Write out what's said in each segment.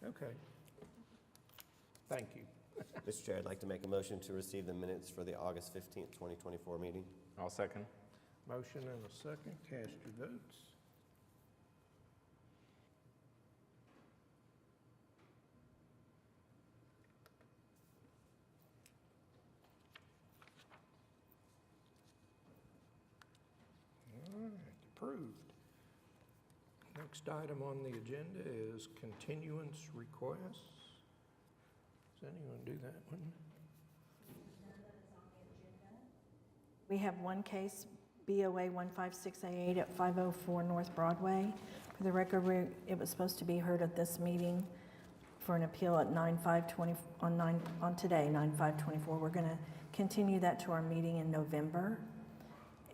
Okay. Thank you. Mr. Chair, I'd like to make a motion to receive the minutes for the August 15th, 2024 meeting. I'll second. Motion and a second. Cast your votes. All right, approved. Next item on the agenda is continuance requests. Does anyone do that one? We have one case, BOA 15688 at 504 North Broadway. For the record, it was supposed to be heard at this meeting for an appeal at 9/5/20 on today, 9/5/24. We're going to continue that to our meeting in November,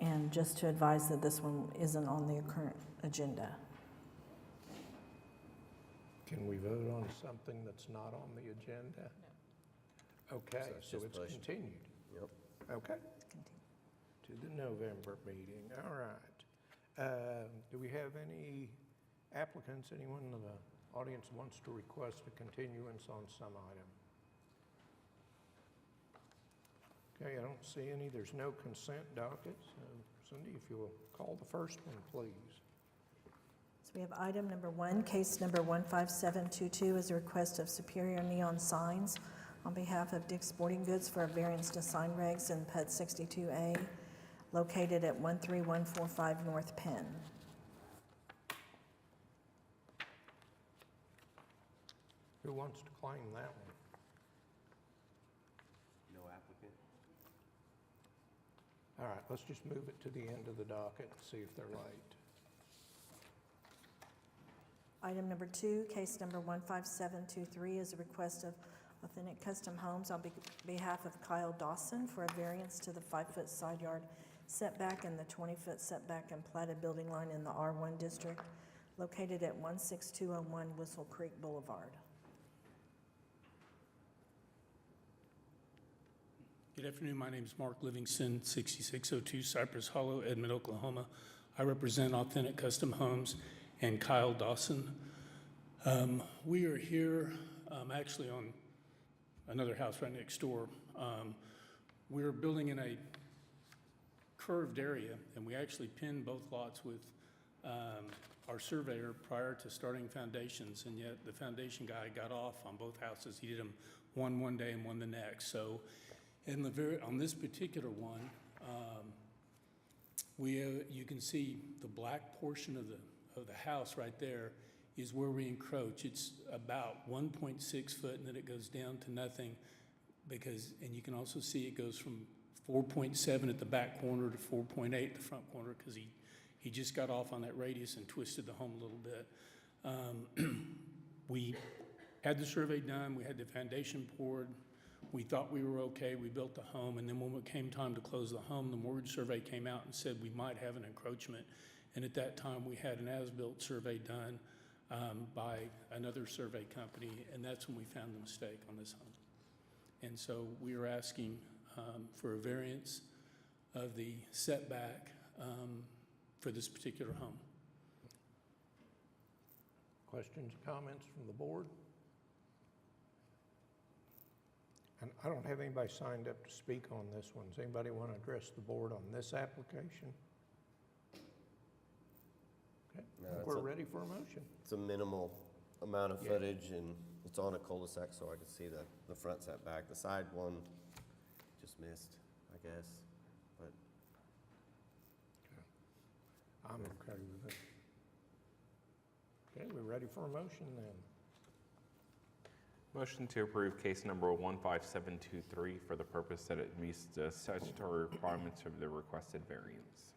and just to advise that this one isn't on the current agenda. Can we vote on something that's not on the agenda? No. Okay, it's so just it's pushed. continued. Yep. Okay, to the November meeting, all right. Do we have any applicants, anyone in the audience wants to request a continuance on some item? Okay, I don't see any, there's no consent docket, so Cindy, if you will call the first one, please. So we have item number 1, case number 15722 is a request of Superior Neon Signs on behalf of Dick's Sporting Goods for a variance to sign regs in PUD 62A, located at 13145 North Penn. Who wants to claim that one? No applicant? All right, let's just move it to the end of the docket and see if they're late. Item number 2, case number 15723 is a request of Authentic Custom Homes on behalf of Kyle Dawson for a variance to the 5-foot side yard setback and the 20-foot setback and platted building line in the R1 district, located at 16201 Whistle Creek Boulevard. Good afternoon. My name is Mark Livingston, 6602 Cypress Hollow, Edmond, Oklahoma. I represent Authentic Custom Homes and Kyle Dawson. We are here actually on another house right next door. We're building in a curved area, and we actually pinned both lots with our surveyor prior to starting foundations, and yet the foundation guy got off on both houses. He did them one day and one the next. So on this particular one, you can see the black portion of the house right there is where we encroach. It's about 1.6 foot, and then it goes down to nothing and you can also see it goes from 4.7 at the back corner to 4.8 at the front corner because he just got off on that radius and twisted the home a little bit. We had the survey done, we had the foundation poured, we thought we were okay, we built the home, and then when it came time to close the home, the mortgage survey came out and said we might have an encroachment. And at that time, we had an as-built survey done by another survey company, and that's when we found the mistake on this home. And so we are asking for a variance of the setback for this particular home. Questions, comments from the board? And I don't have anybody signed up to speak on this one. Does anybody want to address the board on this application? Okay, No, I think we're ready for a motion. It's a minimal amount of Yeah. footage, and it's on a cul-de-sac, so I could see the front setback. The side one just missed, I guess, but I'm okay with it. Okay, we're ready for a motion then. Motion to approve case number 15723 for the purpose that it meets the statutory requirements of the requested variance.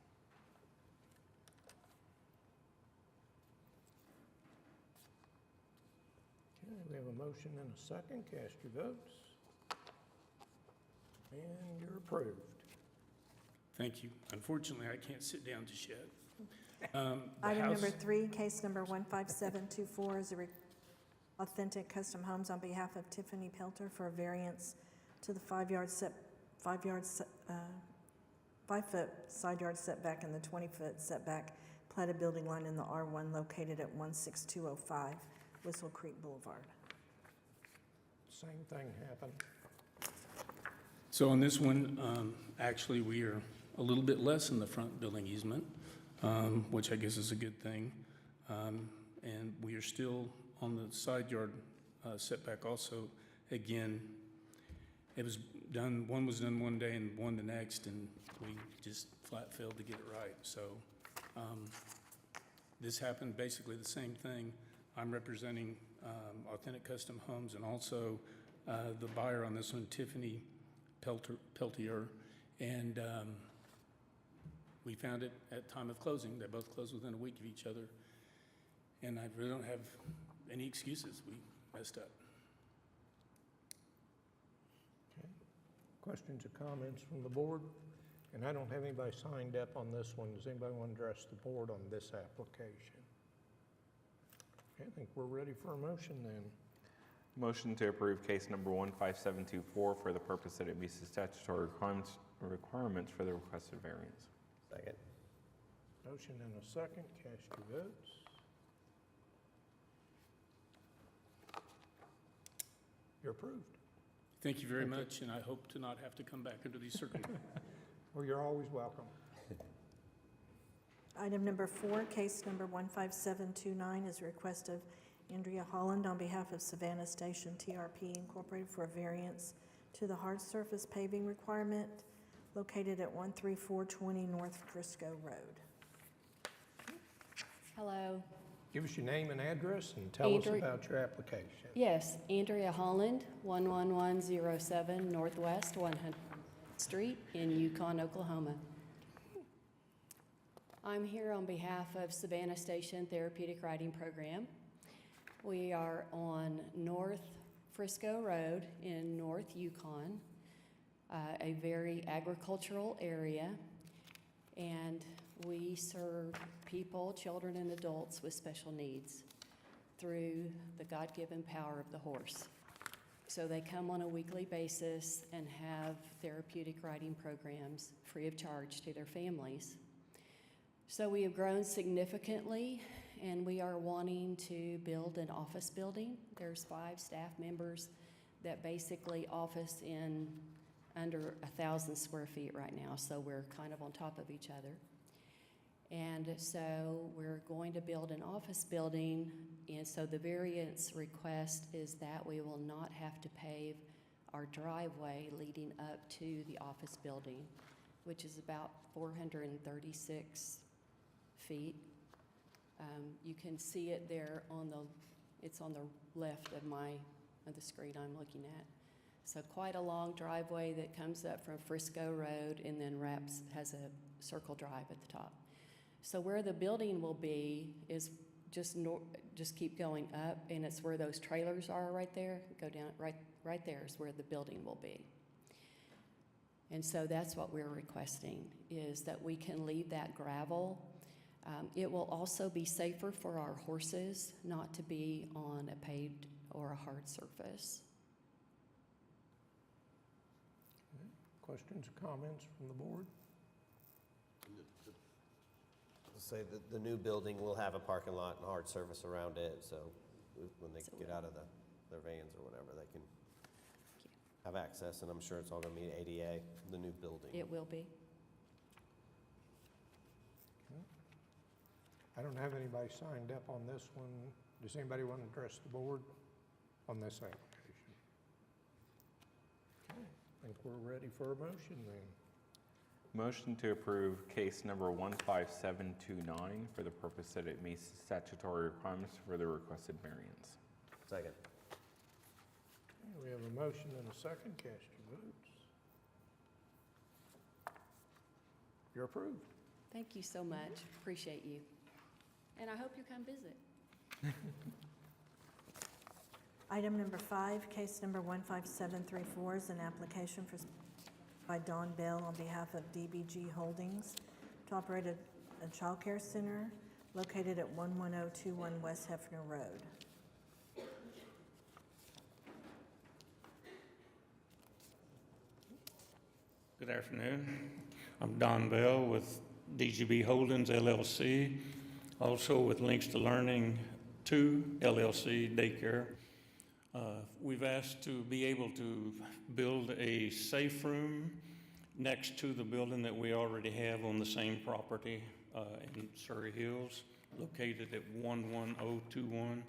Okay, we have a motion and a second. Cast your votes. And you're approved. Thank you. Unfortunately, I can't sit down just yet. Item number 3, case number 15724 is a Authentic Custom Homes on behalf of Tiffany Pelter for a variance to the 5-foot side yard setback and the 20-foot setback platted building line in the R1 located at 16205 Whistle Creek Boulevard. same thing happen? So on this one, actually, we are a little bit less in the front building easement, which I guess is a good thing. And we are still on the side yard setback also. Again, it was done, one was done one day and one the next, and we just flat failed to get it right. So this happened basically the same thing. I'm representing Authentic Custom Homes and also the buyer on this one, Tiffany Peltier, and we found it at time of closing. They both closed within a week of each other, and I really don't have any excuses. We messed up. Okay. Questions or comments from the board? And I don't have anybody signed up on this one. Does anybody want to address the board on this application? Okay, I think we're ready for a motion then. Motion to approve case number 15724 for the purpose that it meets the statutory requirements for the requested variance. Second. Motion and a second. Cast your votes. You're approved. Thank you very much, and I hope to not have to come back under these circumstances. Well, you're always welcome. Item number 4, case number 15729 is a request of Andrea Holland on behalf of Savannah Station TRP Incorporated for a variance to the hard surface paving requirement located at 13420 North Frisco Road. Hello. Give us your name and address and tell us Andrea- about your application. Yes, Andrea Holland, 11107 Northwest 100th Street in Yukon, Oklahoma. I'm here on behalf of Savannah Station Therapeutic Riding Program. We are on North Frisco Road in North Yukon, a very agricultural area, and we serve people, children, and adults with special needs through the God-given power of the horse. So they come on a weekly basis and have therapeutic riding programs free of charge to their families. So we have grown significantly, and we are wanting to build an office building. There's 5 staff members that basically office in under 1,000 square feet right now, so we're kind of on top of each other. And so we're going to build an office building, and so the variance request is that we will not have to pave our driveway leading up to the office building, which is about 436 feet. You can see it there it's on the left of the screen I'm looking at. So quite a long driveway that comes up from Frisco Road and then has a circle drive at the top. So where the building will be is just keep going up, and it's where those trailers are right there. Go down, right there is where the building will be. And so that's what we're requesting, is that we can leave that gravel. It will also be safer for our horses not to be on a paved or a hard surface. Questions or comments from the board? Say that the new building will have a parking lot and hard surface around it, so when they get out of their vans or whatever, they can have access, and I'm sure it's all gonna meet ADA, the new building. It will be. I don't have anybody signed up on this one. Does anybody want to address the board on this application? Okay, I think we're ready for a motion then. Motion to approve case number 15729 for the purpose that it meets the statutory requirements for the requested variance. Second. Okay, we have a motion and a second. Cast your votes. You're approved. Thank you so much. Appreciate you. And I hope you come visit. Item number 5, case number 15734 is an application by Don Bell on behalf of DBG Holdings to operate a child care center located at 11021 West Hefner Road. Good afternoon. I'm Don Bell with DGB Holdings LLC, also with Links to Learning 2 LLC Daycare. We've asked to be able to build a safe room next to the building that we already have on the same property in Surrey Hills, located at 11021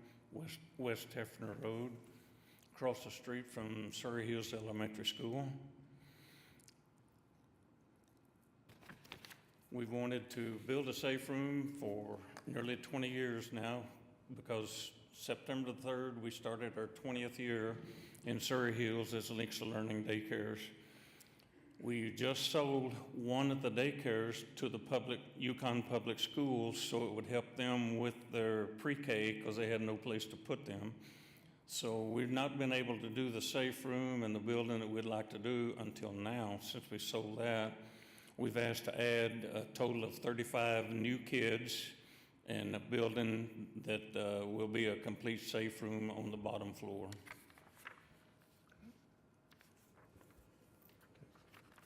West Hefner Road, across the street from Surrey Hills Elementary School. We've wanted to build a safe room for nearly 20 years now, because September the 3rd, we started our 20th year in Surrey Hills as Links of Learning Daycares. We just sold one of the daycares to the Yukon Public Schools, so it would help them with their pre-K because they had no place to put them. So we've not been able to do the safe room and the building that we'd like to do until now. Since we sold that, we've asked to add a total of 35 new kids and a building that will be a complete safe room on the bottom floor.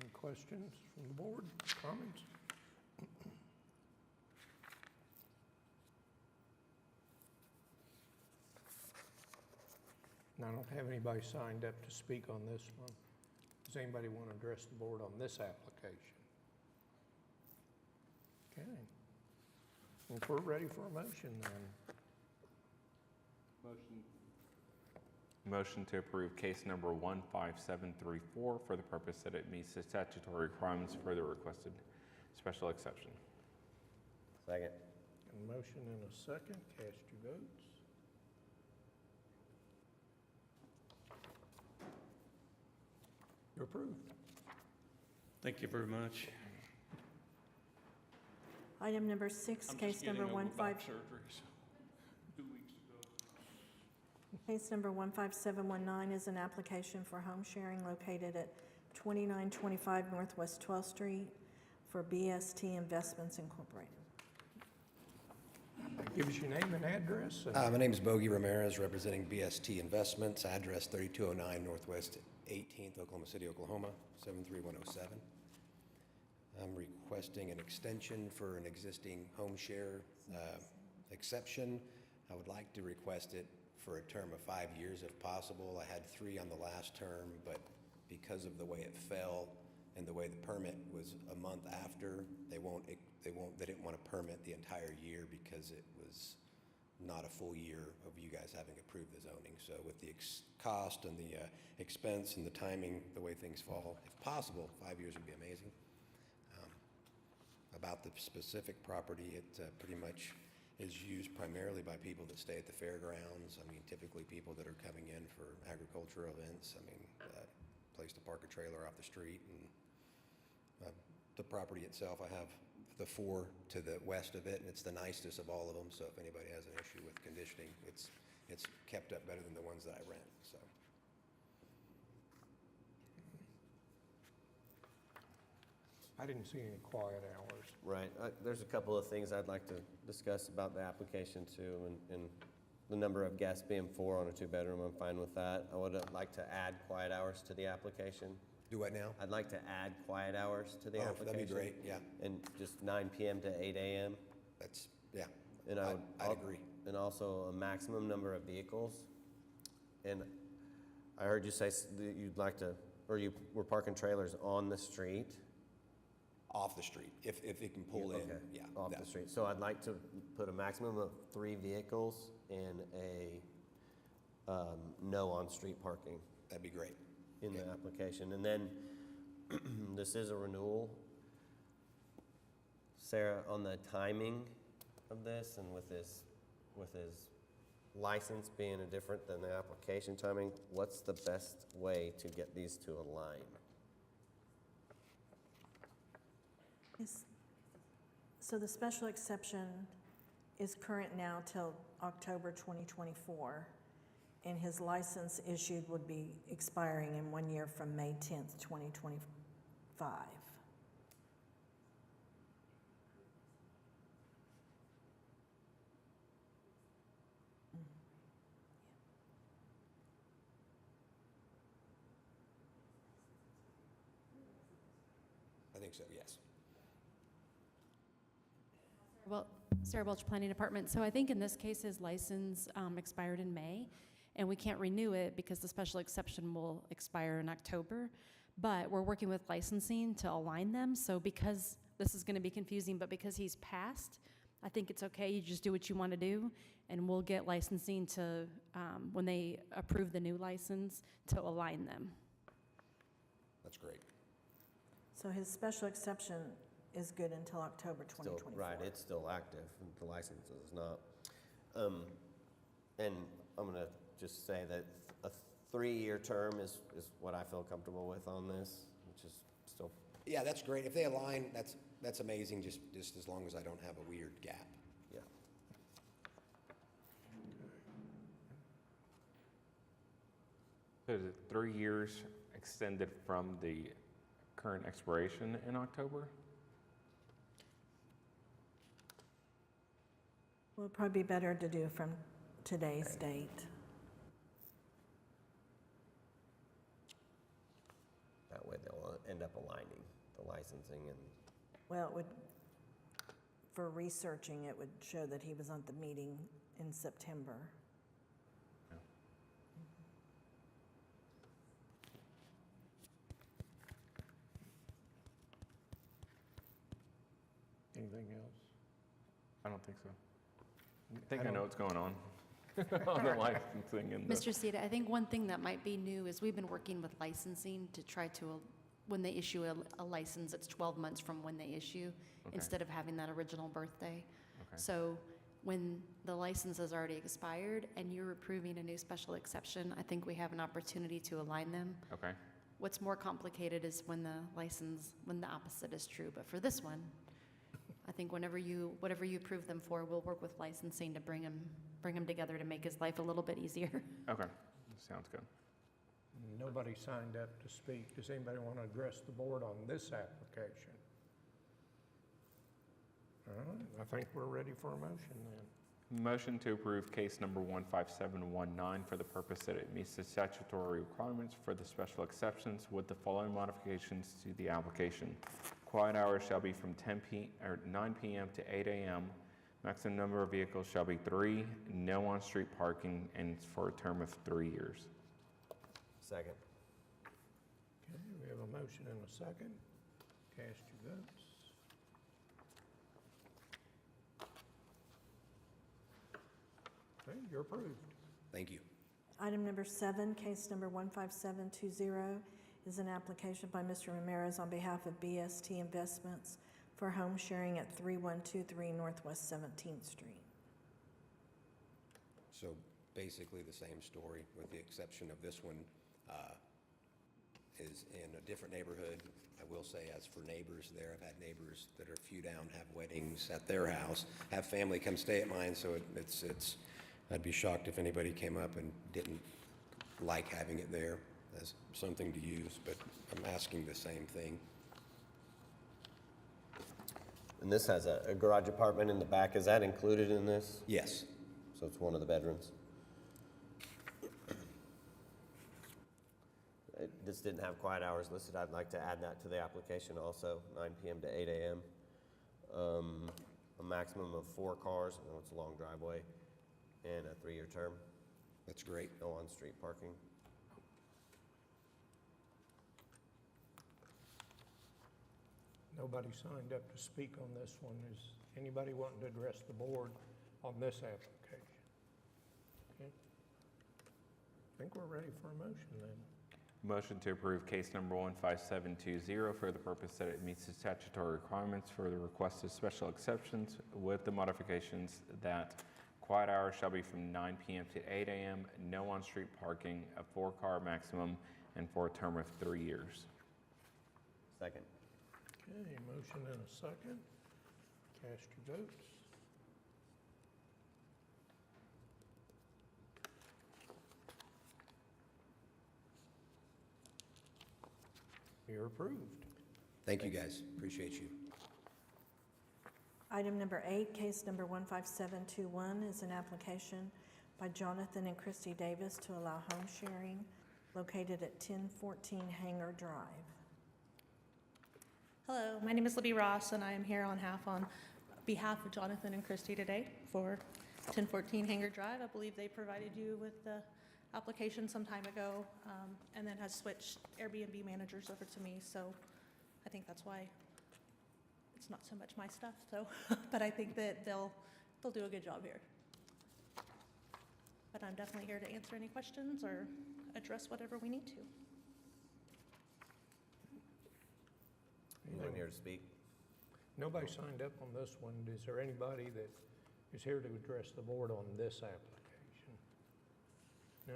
Any questions from the board, comments? I don't have anybody signed up to speak on this one. Does anybody want to address the board on this application? Okay. If we're ready for a motion then. Motion to approve case number 15734 for the purpose that it meets the statutory requirements for the requested special exception. Second. A motion and a second. Cast your votes. You're approved. Thank you very much. Item number 6, I'm case just number getting over 15. back surgeries 2 weeks ago. Case number 15719 is an application for home sharing located at 2925 Northwest 12th Street for BST Investments Incorporated. Give us your name and address. My name is Bogey Ramirez, representing BST Investments, address 3209 Northwest 18th, Oklahoma City, Oklahoma, 73107. I'm requesting an extension for an existing home share exception. I would like to request it for a term of 5 years if possible. I had 3 on the last term, but because of the way it fell and the way the permit was a month after, they didn't want to permit the entire year because it was not a full year of you guys having approved the zoning. So with the cost and the expense and the timing, the way things fall, if possible, 5 years would be amazing. About the specific property, it pretty much is used primarily by people that stay at the fairgrounds. I mean, typically people that are coming in for agricultural events. I mean, place to park a trailer off the street. And the property itself, I have the 4 to the west of it, and it's the nicest of all of them. So if anybody has an issue with conditioning, it's kept up better than the ones that I rent. So. I didn't see any quiet hours. Right. There's a couple of things I'd like to discuss about the application too, and the number of guests being 4 on a 2-bedroom, I'm fine with that. I would like to add quiet hours to the application. Do what now? I'd like to add quiet hours to the application. That'd be great, yeah. And just 9 p.m. to 8 a.m. That's, yeah, And I'd agree. And also a maximum number of vehicles. And I heard you say that you'd like to, or you were parking trailers on the street. Off the street, if it can pull in, Okay, yeah. off that- the street. So I'd like to put a maximum of 3 vehicles and a no on-street parking That'd be great. in the application. And then, this is a renewal. Sarah, on the timing of this and with his license being different than the application timing, what's the best way to get these two aligned? So the special exception is current now till October 2024, and his license issued would be expiring in 1 year from May 10th, 2025. I think so, yes. Well, Sarah Welch, Planning Department. So I think in this case, his license expired in May, and we can't renew it because the special exception will expire in October. But we're working with licensing to align them, so because this is going to be confusing, but because he's passed, I think it's okay, you just do what you want to do, and we'll get licensing to, when they approve the new license, to align them. That's great. So his special exception is good until October Still, 2024. right, it's still active, the license is not. And I'm gonna just say that a 3-year term is what I feel comfortable with on this, which is still, Yeah, that's great. If they align, that's amazing, just as long as I don't have a weird gap. yeah. So is it 3 years extended from the current expiration in October? Well, it'd probably be better to do from today's date. That way they'll end up aligning the licensing and, Well, it would, for researching, it would show that he was at the meeting in September. Anything else? I don't think so. I think I know what's going on on the licensing and the. Mr. Cita, I think one thing that might be new is we've been working with licensing to try to, when they issue a license, it's 12 months from when they issue, Okay. instead of having that original birthday. Okay. So when the license has already expired and you're approving a new special exception, I think we have an opportunity to align them. Okay, What's more complicated is when the opposite is true. But for this one, I think whatever you approve them for, we'll work with licensing to bring them together to make his life a little bit easier. okay, sounds good. Nobody signed up to speak. Does anybody want to address the board on this application? All right, I think we're ready for a motion then. Motion to approve case number 15719 for the purpose that it meets the statutory requirements for the special exceptions with the following modifications to the application. Quiet hours shall be from 9 p.m. to 8 a.m. Maximum number of vehicles shall be 3, no on-street parking, and it's for a term of 3 years. second. Okay, we have a motion and a second. Cast your votes. Okay, you're approved. Thank you. Item number 7, case number 15720, is an application by Mr. Ramirez on behalf of BST Investments for home sharing at 3123 Northwest 17th Street. So basically the same story, with the exception of this one is in a different neighborhood. I will say, as for neighbors there, I've had neighbors that are a few down have weddings at their house, have family come stay at mine, so it's I'd be shocked if anybody came up and didn't like having it there as something to use, but I'm asking the same thing. And this has a garage apartment in the back. Is that included in this? Yes. So it's one of the bedrooms? This didn't have quiet hours listed. I'd like to add that to the application also, 9 p.m. to 8 a.m. A maximum of 4 cars, I know it's a long driveway, and a 3-year term, That's great. no on-street parking. Nobody signed up to speak on this one. Is anybody wanting to address the board on this application? Okay. I think we're ready for a motion then. Motion to approve case number 15720 for the purpose that it meets the statutory requirements for the requested special exceptions with the modifications that quiet hours shall be from 9 p.m. to 8 a.m., no on-street parking, a 4-car maximum, and for a term of 3 years. Second. Okay, motion and a second. Cast your votes. You're approved. Thank you, guys. Appreciate you. Item number 8, case number 15721, is an application by Jonathan and Christy Davis to allow home sharing located at 1014 Hanger Drive. Hello, my name is Libby Ross, and I am here on behalf of Jonathan and Christy today for 1014 Hanger Drive. I believe they provided you with the application some time ago, and then has switched Airbnb managers over to me, so I think that's why it's not so much my stuff, so, but I think that they'll do a good job here. But I'm definitely here to answer any questions or address whatever we need to. Anyone here to speak? Nobody signed up on this one. Is there anybody that is here to address the board on this application? No?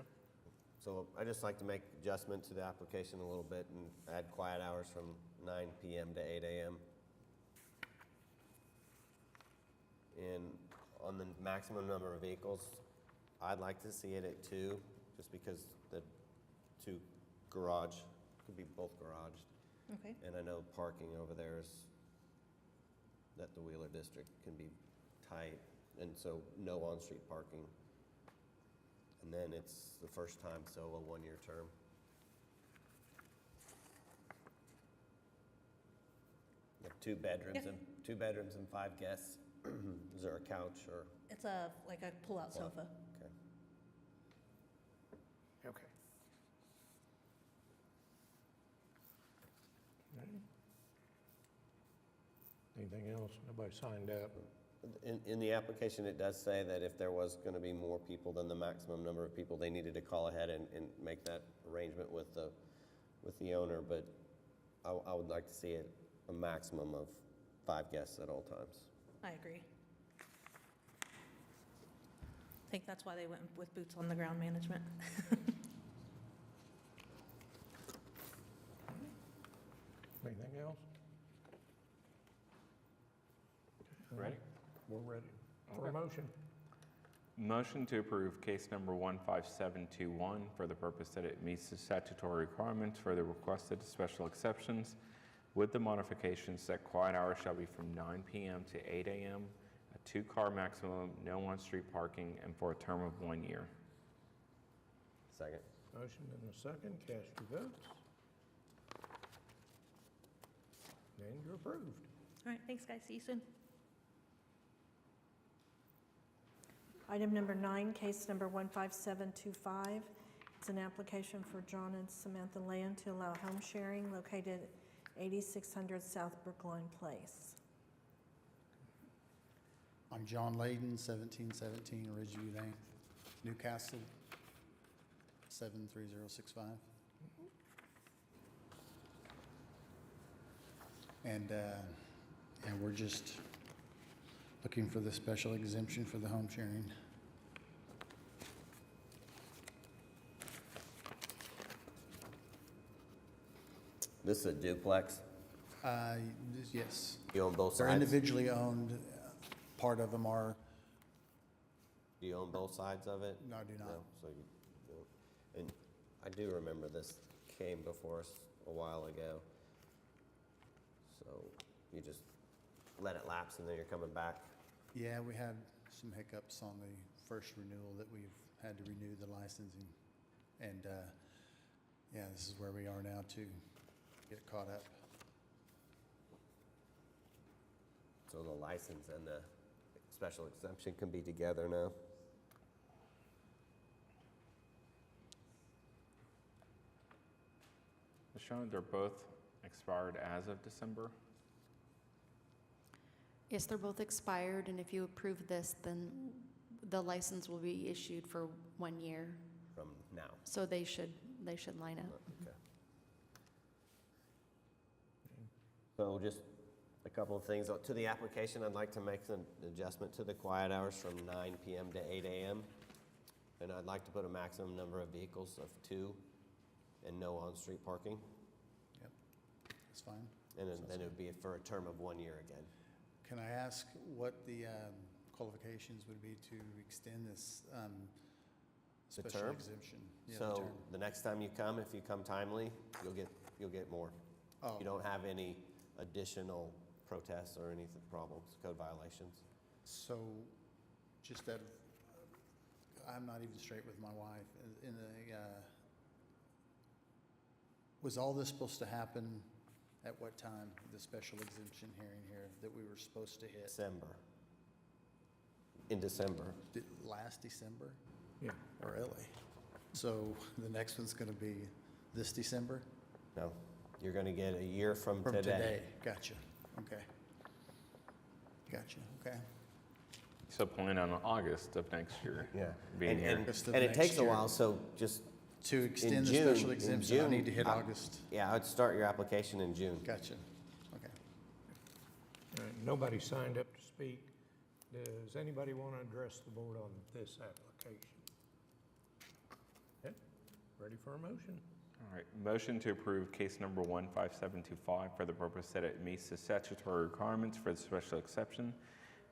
So I'd just like to make adjustment to the application a little bit and add quiet hours from 9 PM to 8 AM. And on the maximum number of vehicles, I'd like to see it at 2, just because the 2 garage, could be both garaged. Okay. And I know parking over there is, that the Wheeler District can be tight, and so no on-street parking. And then it's the first time, so a 1-year term. You have 2 bedrooms Yeah. and 2 bedrooms and 5 guests. Is there a couch or? It's like a pull-out Pull-out. sofa. Okay. Okay. All right. Anything else? Nobody signed up? In the application, it does say that if there was going to be more people than the maximum number of people, they needed to call ahead and make that arrangement with the owner, but I would like to see it a maximum of 5 guests at all times. I agree. I think that's why they went with boots on the ground management. Anything else? Ready? We're ready for a Okay. motion. Motion to approve case number 15721 for the purpose that it meets the statutory requirements for the requested special exceptions with the modifications that quiet hours shall be from 9 PM to 8 AM, a 2-car maximum, no on-street parking, and for a term of 1 year. Second. Motion and a second. Cast your votes. And you're approved. All right, thanks, guys. See you soon. Item number 9, case number 15725. It's an application for John and Samantha Land to allow home sharing located at 8600 South Brookline Place. I'm John Layden, 1717 Ridgeview Lane, Newcastle, 73065. And we're just looking for the special exemption for the home sharing. This is a duplex. Yes. You own both They're sides? individually owned. Part of them are, Do you own both sides of it? no, I do not. No, so you don't. And I do remember this came before us a while ago. So you just let it lapse and then you're coming back? Yeah, we had some hiccups on the first renewal that we've had to renew the licensing. And, yeah, this is where we are now to get caught up. So the license and the special exemption can be together now? It's showing they're both expired as of December. Yes, they're both expired, and if you approve this, then the license will be issued for 1 year. From now? So they should line up. Okay. So just a couple of things. To the application, I'd like to make an adjustment to the quiet hours from 9 PM to 8 AM. And I'd like to put a maximum number of vehicles of 2 and no on-street parking. Yep, that's fine. And then it would be for a term of 1 year again. Can I ask what the qualifications would be to extend this The special term? exemption? Yeah, the So term. the next time you come, if you come timely, you'll get more. Oh, You don't have any additional protests or any problems, code violations. so just that, I'm not even straight with my wife. Was all this supposed to happen at what time, the special exemption hearing here that we were supposed to hit? December. In December. Last December? Yeah. Really? So the next one's going to be this December? No, you're going to get a year from From today. today, gotcha, okay. Gotcha, okay. So plan on August of next year. Yeah. Being here. August of And it next takes a year. while, so just, To extend the June- special in exemption, I June, need to hit I- August. yeah, I'd start your application in June. Gotcha, okay. All right, nobody signed up to speak. Does anybody want to address the board on this application? Okay, ready for a motion? All right, motion to approve case number 15725 for the purpose that it meets the statutory requirements for the special exception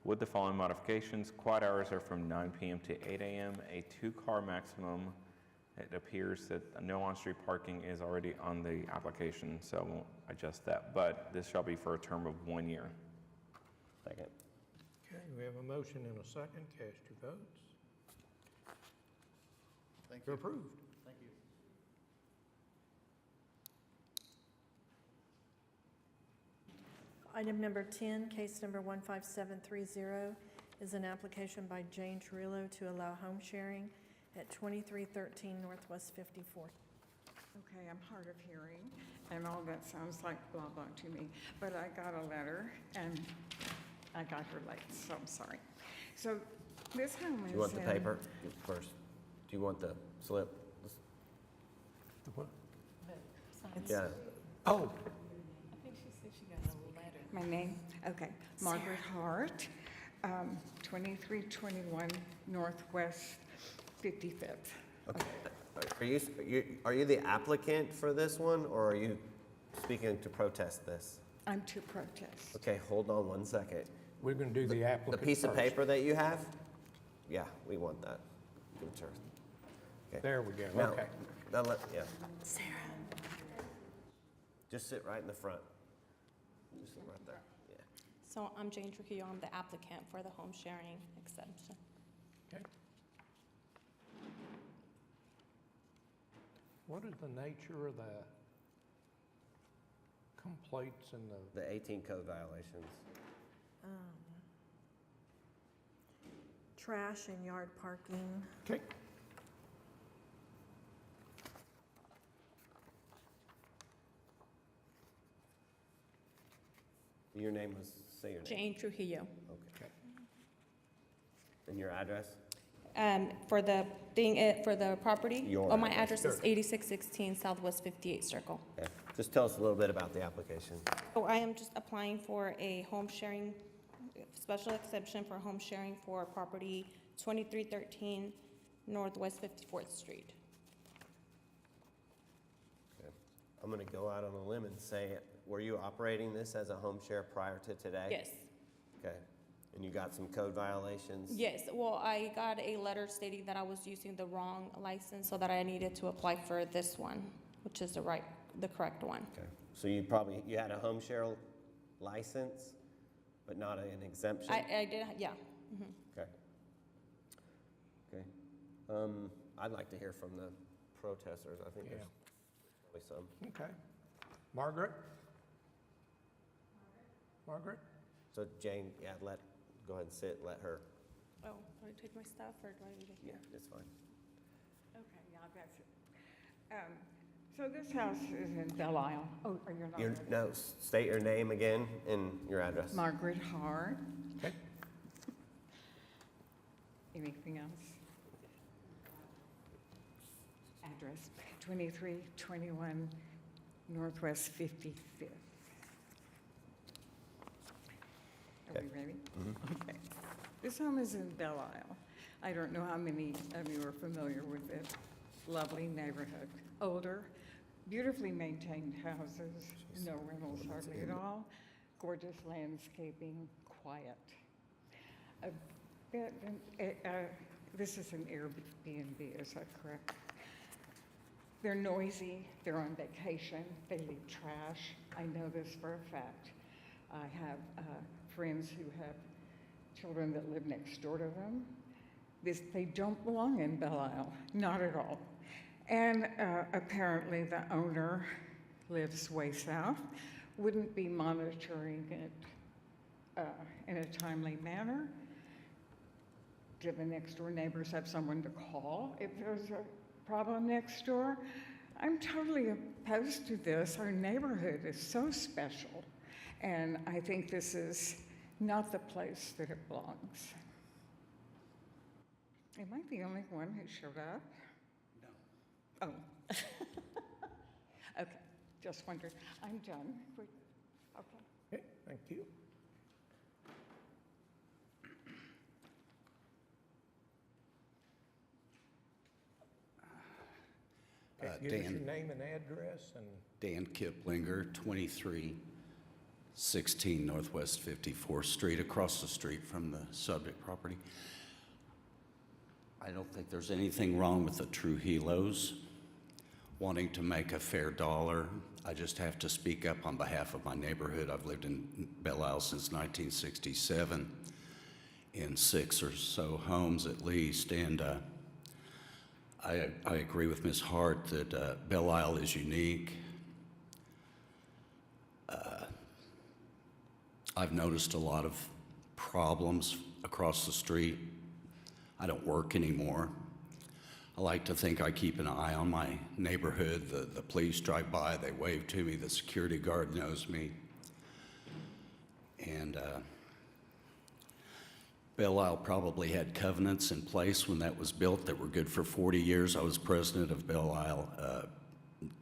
with the following modifications. Quiet hours are from 9 p.m. to 8 a.m., a 2-car maximum. It appears that no on-street parking is already on the application, so I won't adjust that, but this shall be for a term of 1 year. Second. Okay, we have a motion and a second. Cast your votes. Thank You're you. approved. Thank you. Item number 10, case number 15730, is an application by Jane Trullo to allow home sharing at 2313 Northwest 54th. Okay, I'm hard of hearing, and all that sounds like blah, blah to me. But I got a letter, and I got here late, so I'm sorry. So this home is Do you want the in- paper first? Do you want the slip? The what? Yeah. Oh, My name? Okay, Margaret Hart, 2321 Northwest 55th. Okay. Are you the applicant for this one, or are you speaking to protest this? I'm to protest. Okay, hold on one second. we're going to do the The applicant piece of first. paper that you have? Yeah, we want that. Give it to her. There we go, Now, okay. yeah. Sarah. Just sit right in the front. Just sit right there, yeah. So I'm Jane Trujillo, I'm the applicant for the home sharing exemption. Okay. What is the nature of the complaints and The 18 code violations. Trash and yard parking. Okay. Your name was, say your name. Jane Trujillo. Okay. And your address? For the thing, for the property? Your Oh, my address. address is 8616 Southwest 58th Circle. Okay. Just tell us a little bit about the application. So I am just applying for a home sharing, special exception for home sharing for property 2313 Northwest 54th Street. Okay. I'm going to go out on a limb and say, were you operating this as a home share prior to today? Yes, Okay. And you got some code violations? yes. Well, I got a letter stating that I was using the wrong license, so that I needed to apply for this one, which is the correct one. Okay. So you had a home share license, but not an exemption? I did, yeah. Mhm. Okay. Okay. I'd like to hear from the protesters. I think Yeah. there's probably some. Okay. Margaret? Margaret? So Jane, yeah, go ahead and sit, let her. Oh, do I take my stuff, or do I leave it Yeah, here? it's fine. Okay, yeah, that's it. So this house is in Belle Isle. Oh, you're not ready? No, state your name again and your address. Margaret Hart. Okay. Anything else? Address, 2321 Northwest 55th. Are we ready? Okay. This home is in Belle Isle. I don't know how many of you are familiar with this lovely neighborhood. Older, beautifully maintained houses, no rentals hardly at all, gorgeous landscaping, quiet. This is an Airbnb, is that correct? They're noisy, they're on vacation, they leave trash. I know this for a fact. I have friends who have children that live next door to them. They don't belong in Belle Isle, not at all. And apparently the owner lives way south, wouldn't be monitoring it in a timely manner. Do the next door neighbors have someone to call if there's problem next door. I'm totally opposed to this. Our neighborhood is so special, and I think this is not the place that it belongs. Am I the only one who showed up? No. Oh. Okay, just wondered. I'm done. Okay. Okay, thank you. Okay, give us your name and address and Dan Kiplinger, 2316 Northwest 54th Street, across the street from the subject property. I don't think there's anything wrong with the Trujillos wanting to make a fair dollar. I just have to speak up on behalf of my neighborhood. I've lived in Belle Isle since 1967 in 6 or so homes at least, and I agree with Ms. Hart that Belle Isle is unique. I've noticed a lot of problems across the street. I don't work anymore. I like to think I keep an eye on my neighborhood. The police drive by, they wave to me, the security guard knows me. And Belle Isle probably had covenants in place when that was built that were good for 40 years. I was president of Belle Isle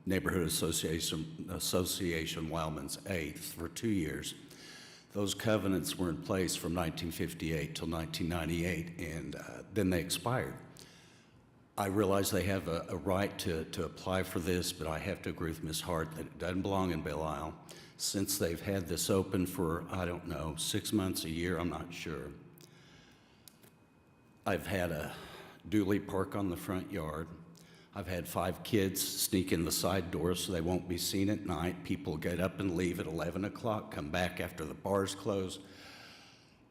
Neighborhood Association Wildman's 8th for 2 years. Those covenants were in place from 1958 till 1998, and then they expired. I realize they have a right to apply for this, but I have to agree with Ms. Hart that it doesn't belong in Belle Isle. Since they've had this open for, I don't know, 6 months, a year, I'm not sure. I've had a dually park on the front yard. I've had 5 kids sneak in the side door so they won't be seen at night. People get up and leave at 11 o'clock, come back after the bars close.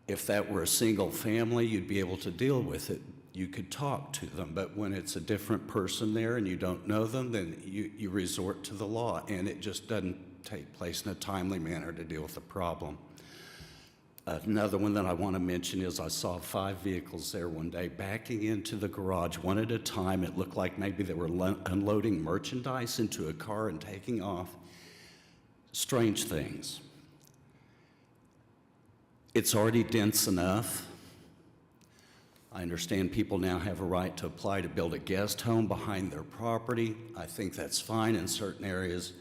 If that were a single family, you'd be able to deal with it. You could talk to them, but when it's a different person there and you don't know them, then you resort to the law, and it just doesn't take place in a timely manner to deal with the problem. Another one that I want to mention is I saw 5 vehicles there one day backing into the garage one at a time. It looked like maybe they were unloading merchandise into a car and taking off. Strange things. It's already dense enough. I understand people now have a right to apply to build a guest home behind their property. I think that's fine in certain areas.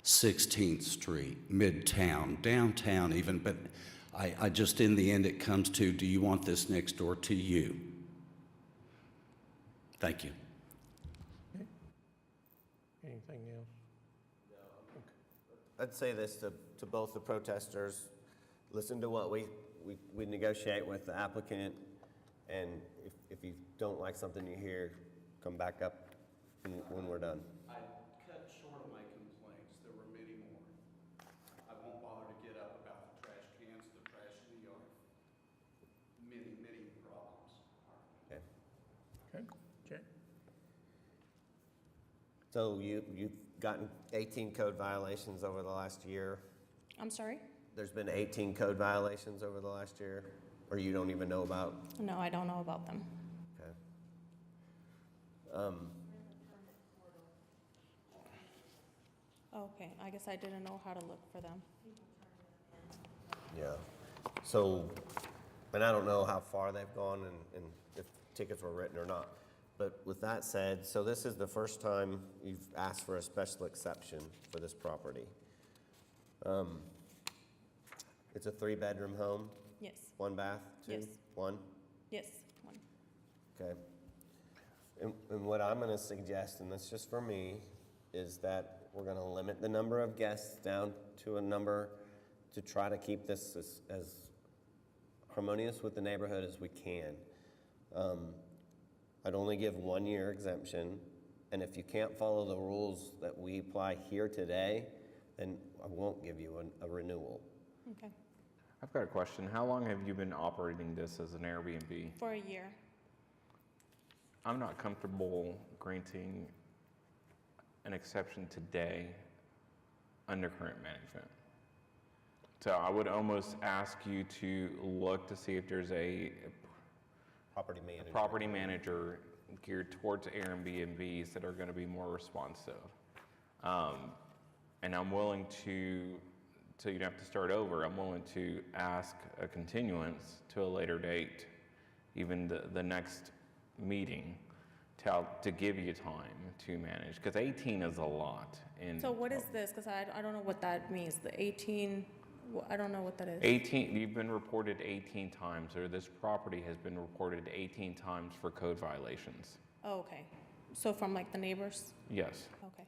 16th Street, Midtown, downtown even, but I just, in the end, it comes to, do you want this next door to you? Thank you. Okay. Anything else? No. Okay. I'd say this to both the protesters. Listen to what we negotiate with the applicant, and if you don't like something you hear, come back up when we're done. I cut short of my complaints. There were many more. I won't bother to get up about the trash cans, the trash in the yard. Many, many problems. Okay. Okay, Jack? So you've gotten 18 code violations over the last year. I'm sorry? There's been 18 code violations over the last year, or you don't even know about? No, I don't know about them. Okay. Okay, I guess I didn't know how to look for them. Yeah. So, and I don't know how far they've gone and if tickets were written or not. But with that said, so this is the first time you've asked for a special exception for this property. It's a 3-bedroom home? Yes, 1 bath, 2? Yes. 1? yes, one. Okay. And what I'm gonna suggest, and that's just for me, is that we're gonna limit the number of guests down to a number to try to keep this as harmonious with the neighborhood as we can. I'd only give 1-year exemption, and if you can't follow the rules that we apply here today, then I won't give you a renewal. Okay, I've got a question. How long have you been operating this as an Airbnb? for a year. I'm not comfortable granting an exception today under current management. So I would almost ask you to look to see if there's a Property manager. property manager geared towards Airbnbs that are going to be more responsive. And I'm willing to, so you'd have to start over, I'm willing to ask a continuance to a later date, even the next meeting, to give you time to manage, because 18 is a lot. So what is this? Because I don't know what that means. The 18, I don't know what that is. 18, you've been reported 18 times, or this property has been reported 18 times for code violations. Oh, okay. So from like the neighbors? Yes. Okay.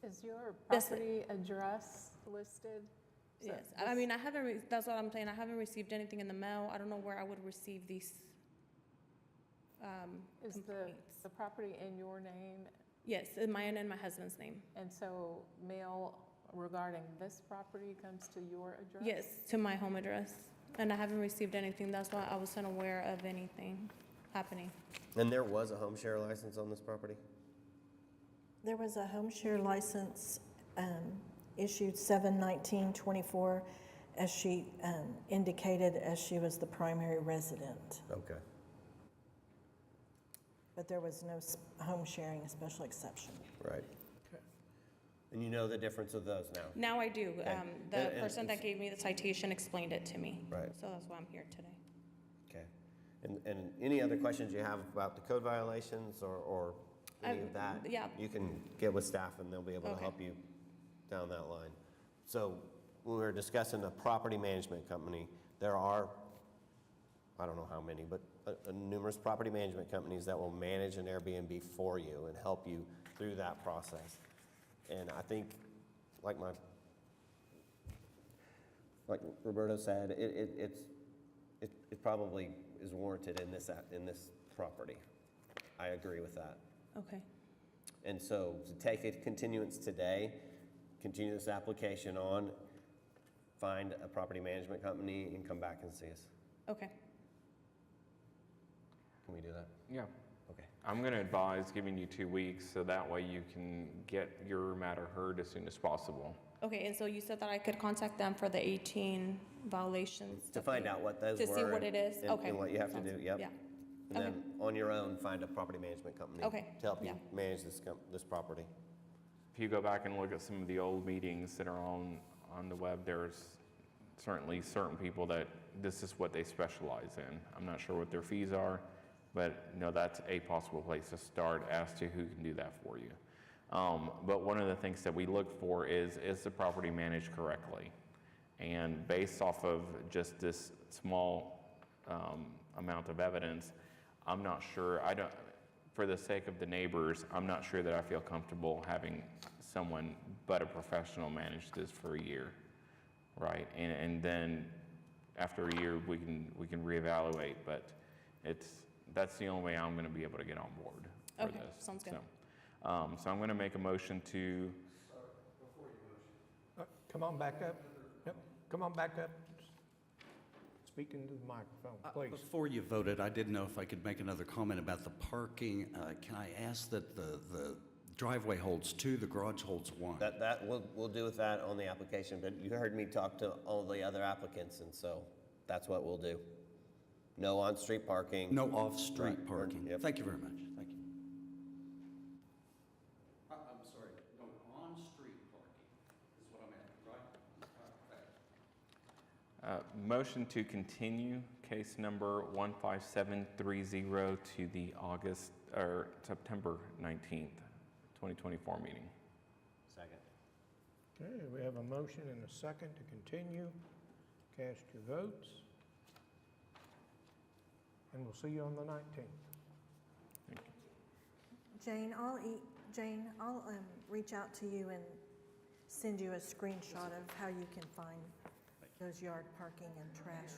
Is your This- property address listed? So Yes. I this- mean, I haven't, that's what I'm saying. I haven't received anything in the mail. I don't know where I would receive these Is complaints. the property in your name? Yes, in mine and my husband's name. And so mail regarding this property comes to your address? Yes, to my home address. And I haven't received anything. That's why I wasn't aware of anything happening. And there was a home share license on this property? There was a home share license issued 7/19/24, as she indicated, as she was the primary resident. Okay. But there was no home sharing special exception. Right. And you know the difference of those now? Now I do. Okay. The And person that it's- gave me the citation explained it to me. Right. So that's why I'm here today. Okay. And any other questions you have about the code violations or any of that? yeah. You can get with staff and they'll be able to Okay. help you down that line. So when we were discussing the property management company, there are, I don't know how many, but numerous property management companies that will manage an Airbnb for you and help you through that process. And I think, like Roberto said, it probably is warranted in this property. I agree with that. Okay. And so to take a continuance today, continue this application on, find a property management company and come back and see us. Okay. Can we do that? Yeah. Okay. I'm going to advise giving you 2 weeks, so that way you can get your matter heard as soon as possible. Okay, and so you said that I could contact them for the 18 violations? To find out what those were. To see what it is? and- Okay. And what you have to Sounds- do, yep. Yeah. And then on your own, find a property management company. Okay, To help you yeah. manage this property. If you go back and look at some of the old meetings that are on the web, there's certainly certain people that this is what they specialize in. I'm not sure what their fees are, but that's a possible place to start as to who can do that for you. But one of the things that we look for is the property managed correctly? And based off of just this small amount of evidence, I'm not sure, for the sake of the neighbors, I'm not sure that I feel comfortable having someone but a professional manage this for a year, right? And then after a year, we can reevaluate, but that's the only way I'm gonna be able to get on board for Okay, this. sounds good. So I'm gonna make a motion to, Come on back up. Yep, come on back up. Speak into the microphone, please. Before you voted, I didn't know if I could make another comment about the parking. Can I ask that the driveway holds 2, the garage holds 1? That we'll do with that on the application, but you heard me talk to all the other applicants, and so that's what we'll do. No on-street parking. No off-street Right, parking? yep. Thank you very much. Thank you. I'm sorry, no on-street parking is what I'm at, right? motion to continue case number 15730 to the September 19th, 2024 meeting. Second. Okay, we have a motion and a second to continue. Cast your votes. And we'll see you on the 19th. Jane, I'll reach out to you and send you a screenshot of how you can find those yard parking and trash.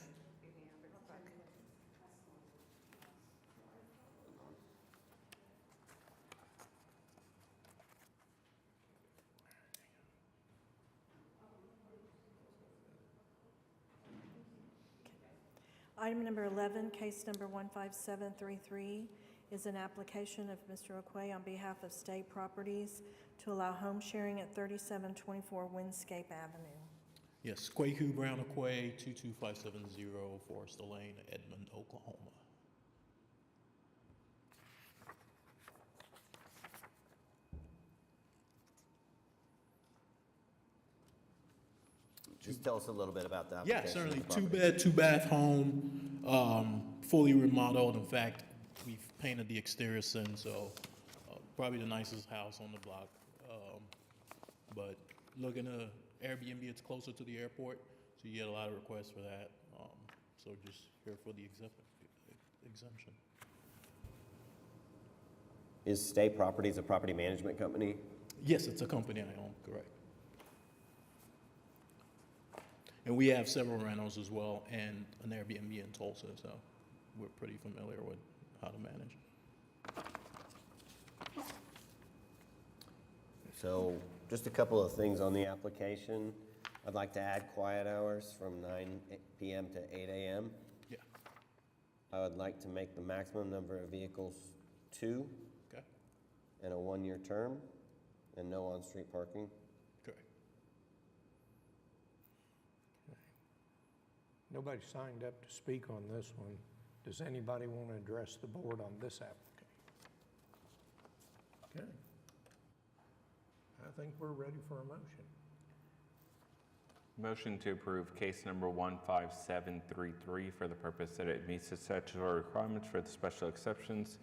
Item number 11, case number 15733, is an application of Mr. Oquay on behalf of State Properties to allow home sharing at 3724 Windscape Avenue. Yes, Quaku Brown Aquay, 22570 Forest Lane, Edmond, Oklahoma. tell us a little bit about the Yeah, application? of certainly. the property? Two-bed, two-bath home, fully remodeled. In fact, we've painted the exterior since, so probably the nicest house on the block. But looking to Airbnb, it's closer to the airport, so you get a lot of requests for that. So just here for the exemption. Is State Properties a property management company? Yes, it's a company I own, correct. And we have several rentals as well, and an Airbnb in Tulsa, so we're pretty familiar with how to manage. So just a couple of things on the application. I'd like to add quiet hours from 9 PM to 8 AM. Yeah. I would like to make the maximum number of vehicles 2. Okay. And a 1-year term, and no on-street parking. Correct. Nobody signed up to speak on this one. Does anybody want to address the board on this application? Okay. I think we're ready for a motion. Motion to approve case number 15733 for the purpose that it meets the statutory requirements for the special exceptions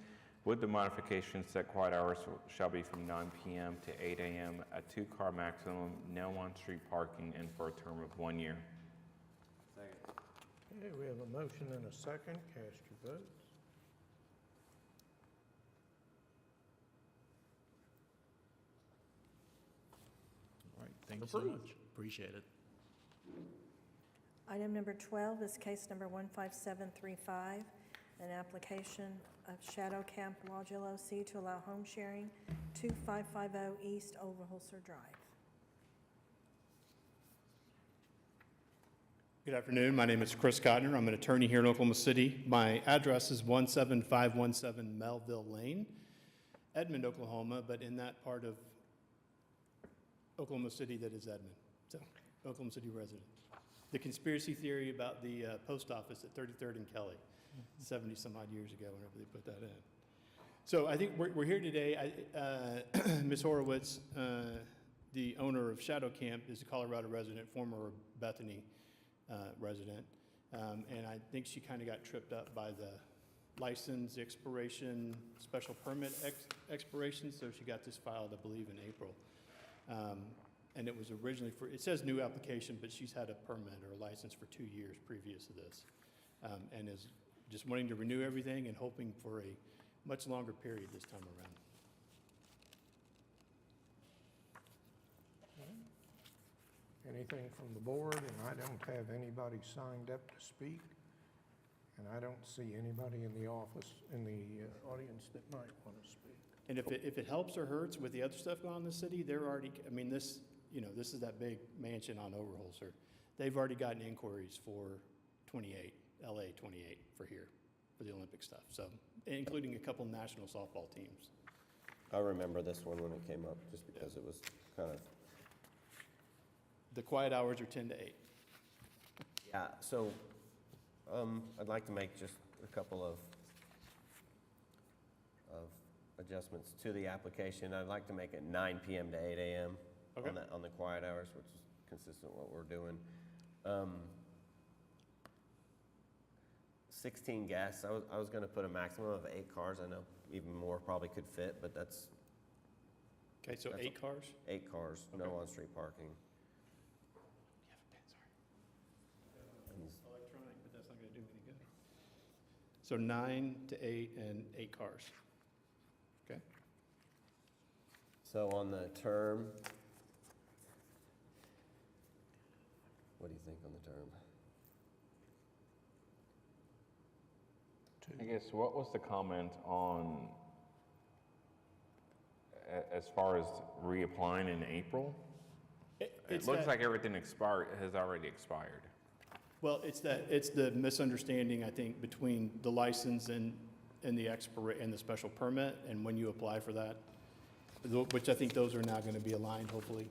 with the modifications that quiet hours shall be from 9 PM to 8 AM, a 2-car maximum, no on-street parking, and for a term of 1 year. Okay, we have a motion and a second. Cast your votes. All right, thank you so much. Appreciate it. Item number 12 is case number 15735, an application of Shadow Camp Lodge LLC to allow home sharing, 2550 East Overholser Drive. Good afternoon. My name is Chris Cotner. I'm an attorney here in Oklahoma City. My address is 17517 Melville Lane, Edmond, Oklahoma, but in that part of Oklahoma City that is Edmond. So, Oklahoma City resident. The conspiracy theory about the post office at 33rd and Kelly, 70 some odd years ago, whenever they put that in. So I think we're here today. Ms. Horowitz, the owner of Shadow Camp, is a Colorado resident, former Bethany resident. And I think she kind of got tripped up by the license expiration, special permit expiration, so she got this filed, I believe, in April. And it was originally for, it says new application, but she's had a permit or a license for 2 years previous to this. And is just wanting to renew everything and hoping for a much longer period this time around. Anything from the board? And I don't have anybody signed up to speak. And I don't see anybody in the office, in the audience that might want to speak. And if it helps or hurts with the other stuff going on in the city, they're already, I mean, this is that big mansion on Overholser. They've already gotten inquiries for 28, LA 28 for here, for the Olympic stuff. So, including a couple national softball teams. I remember this one when it came up, just because it was kind of. The quiet hours are 10 to 8. Yeah, so I'd like to make just a couple of adjustments to the application. I'd like to make it 9 PM to 8 AM Okay. on the quiet hours, which is consistent with what we're doing. 16 guests. I was going to put a maximum of 8 cars. I know even more probably could fit, but that's. Okay, so 8 cars? 8 cars, no Okay. on-street parking. Electronic, but that's not going to do any good. So 9 to 8 and 8 cars. Okay. So on the term, what do you think on the term? I guess, what was the comment on, as far as reapplying in April? It looks like everything has already expired. Well, it's the misunderstanding, I think, between the license and the special permit, and when you apply for that, which I think those are now going to be aligned, hopefully.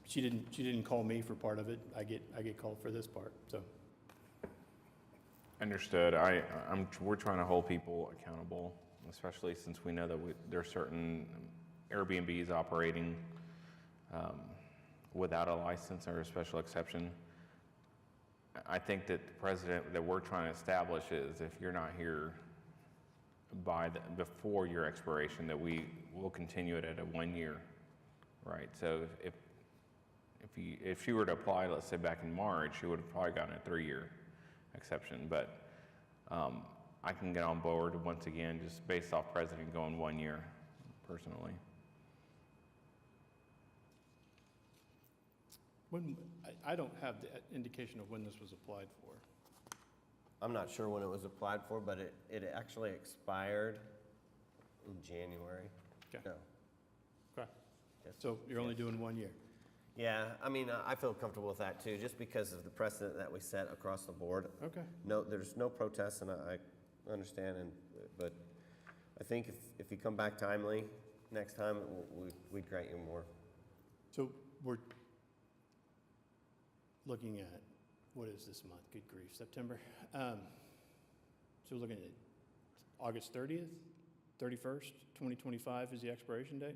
She didn't call me for part of it. I get called for this part. So. Understood. We're trying to hold people accountable, especially since we know that there are certain Airbnbs operating without a license or a special exception. I think that the precedent that we're trying to establish is if you're not here before your expiration, that we will continue it at a 1 year, right? So if she were to apply, let's say back in March, she would have probably gotten a 3-year exception. But I can get on board once again, just based off precedent going 1 year, personally. I don't have the indication of when this was applied for. I'm not sure when it was applied for, but it actually expired in January. Okay. No. Okay. Yes. So you're only doing 1 year? Yeah, I mean, I feel comfortable with that too, just because of the precedent that we set across the board. Okay. No, there's no protests, and I understand, but I think if you come back timely next time, we'd grant you more. So we're looking at, what is this month? Good grief, September. So we're looking at August 30th, 31st, 2025 is the expiration date?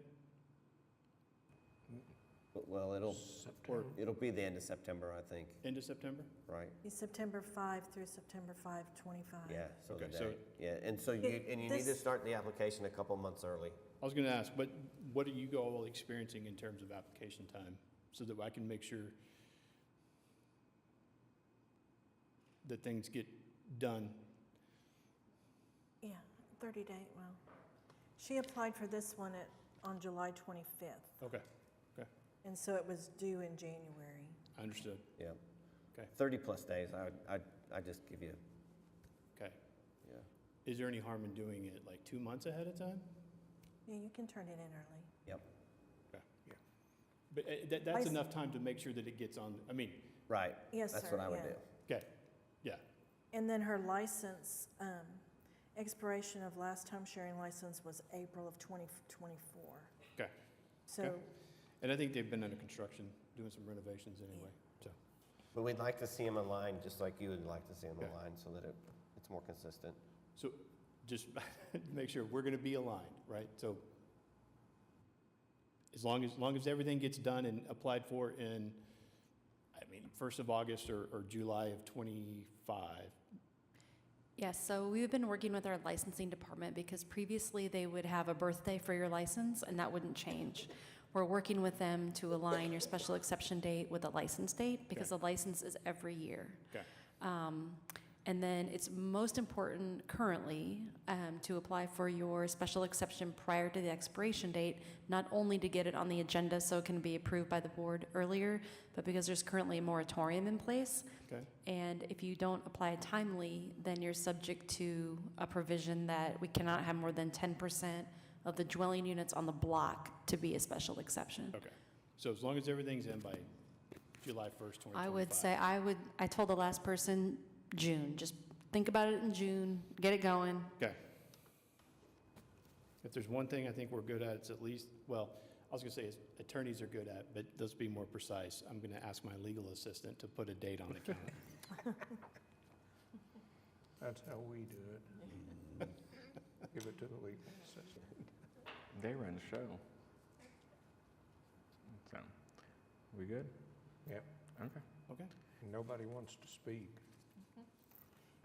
Well, it'll be the end of September, I think, End of September? right? Be September 5 through September 5, 25. Yeah, so the Okay, so- day. Yeah, and so you need to This- start the application a couple months early. I was going to ask, but what are you all experiencing in terms of application time so that I can make sure that things get done? Yeah, 30 day, well, she applied for this one on July 25th, Okay, and so it was due in January. I understood. Yeah. Okay. 30-plus days, I just give you, Okay. yeah. Is there any harm in doing it like 2 months ahead of time? Yeah, you can turn it in early. Yep. Okay. But that's I s- enough time to make sure that it gets on, I mean, Right. Yes, That's sir, what I would yeah. do. okay, yeah, And then her license, expiration of last home sharing license was April of 2024. okay. So, Okay. And I think they've been under construction, doing some renovations anyway, so. But we'd like to see them aligned, just like you would like to see them Okay. aligned, so that it's more consistent. So just make sure we're going to be aligned, right? So as long as everything gets done and applied for in, I mean, 1st of August or July of 25. Yes, so we've been working with our licensing department because previously they would have a birthday for your license and that wouldn't change. We're working with them to align your special exception date with the license date because the license is every year. Okay. And then it's most important currently to apply for your special exception prior to the expiration date, not only to get it on the agenda so it can be approved by the board earlier, but because there's currently a moratorium in place. Okay. And if you don't apply timely, then you're subject to a provision that we cannot have more than 10% of the dwelling units on the block to be a special exception. Okay. So as long as everything's in by July 1st, 2025. I would say, I told the last person June, just think about it in June, get it going. Okay. If there's one thing I think we're good at, it's at least, well, I was going to say is attorneys are good at, but let's be more precise. I'm going to ask my legal assistant to put a date on the calendar. That's how we do it. Give it to the legal assistant. They run the show. So, we good? Yep. Okay. Okay. Nobody wants to speak.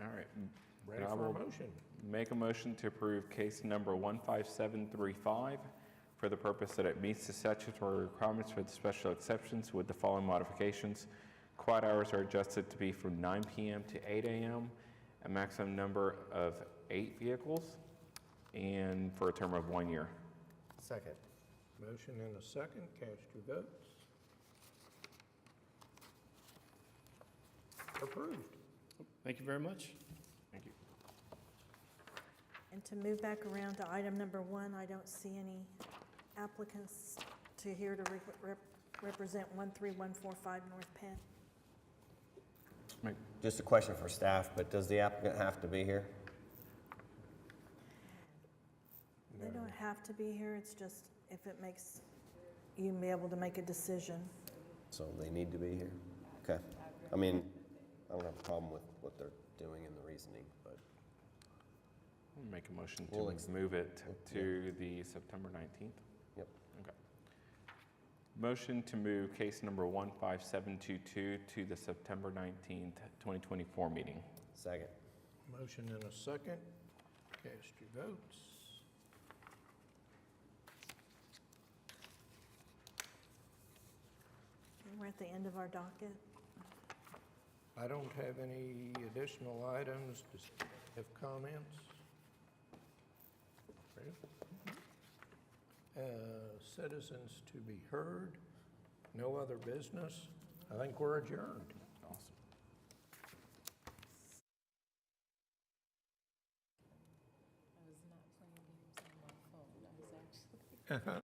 All right. Ready I for a will motion? Make a motion to approve case number 15735 for the purpose that it meets the statutory requirements for the special exceptions with the following modifications. Quiet hours are adjusted to be from 9 p.m. to 8 a.m., a maximum number of 8 vehicles, and for a term of 1 year. Second. Motion and a second. Cast your votes. Approved. Thank you very much. Thank you. And to move back around to item number 1, I don't see any applicants to here to represent 13145 North Penn. Just a question for staff, but does the applicant have to be here? They don't have to be here, it's just if it makes you be able to make a decision. So they need to be here? Okay. I mean, I don't have a problem with what they're doing and the reasoning, but I'll make a motion We'll to move it to the September 19th. Yep. Okay. Motion to move case number 15722 to the September 19th, 2024 meeting. Second. Motion and a second. Cast your votes. We're at the end of our docket. I don't have any additional items. Does anyone have comments? Citizens to be heard. No other business. I think we're adjourned. Awesome. I was not playing games on my phone. I was actually